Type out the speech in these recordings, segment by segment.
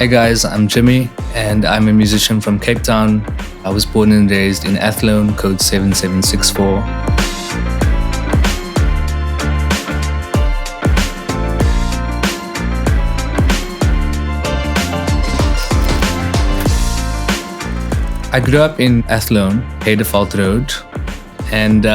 Hi guys, I'm Jimmy and I'm a musician from Cape Town. I was born and raised in Athlone, code 7764. I grew up in Athlone, Haydefault Road, and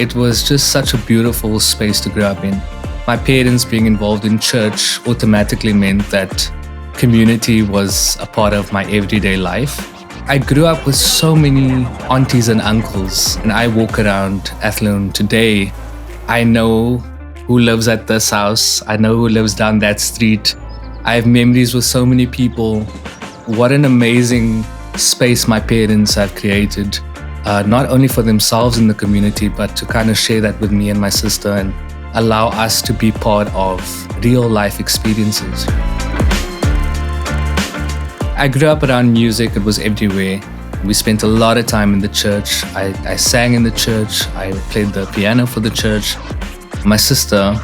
it was just such a beautiful space to grow up in. My parents being involved in church automatically meant that community was a part of my everyday life. I grew up with so many aunties and uncles, and I walk around Athlone today. I know who lives at this house. I know who lives down that street. I have memories with so many people. What an amazing space my parents have created, not only for themselves in the community, but to kind of share that with me and my sister and allow us to be part of real life experiences. I grew up around music. It was everywhere. We spent a lot of time in the church. I sang in the church. I played the piano for the church. My sister,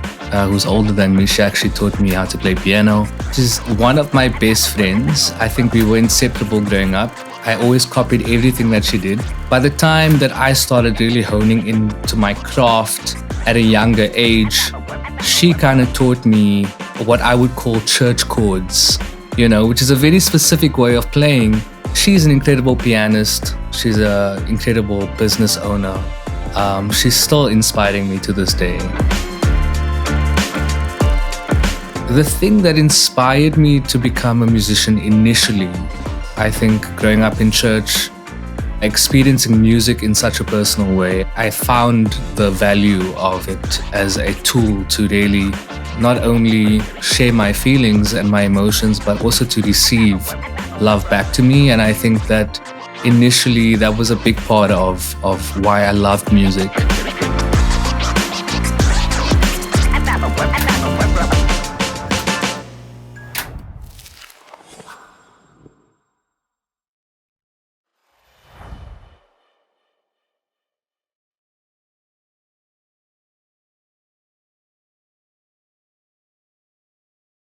who's older than me, she actually taught me how to play piano. She's one of my best friends. I think we were inseparable growing up. I always copied everything that she did. By the time that I started really honing into my craft at a younger age, she kind of taught me what I would call church chords, which is a very specific way of playing. She's an incredible pianist. She's an incredible business owner. She's still inspiring me to this day. The thing that inspired me to become a musician initially, I think growing up in church, experiencing music in such a personal way, I found the value of it as a tool to really not only share my feelings and my emotions, but also to receive love back to me. And I think that initially that was a big part of why I loved music.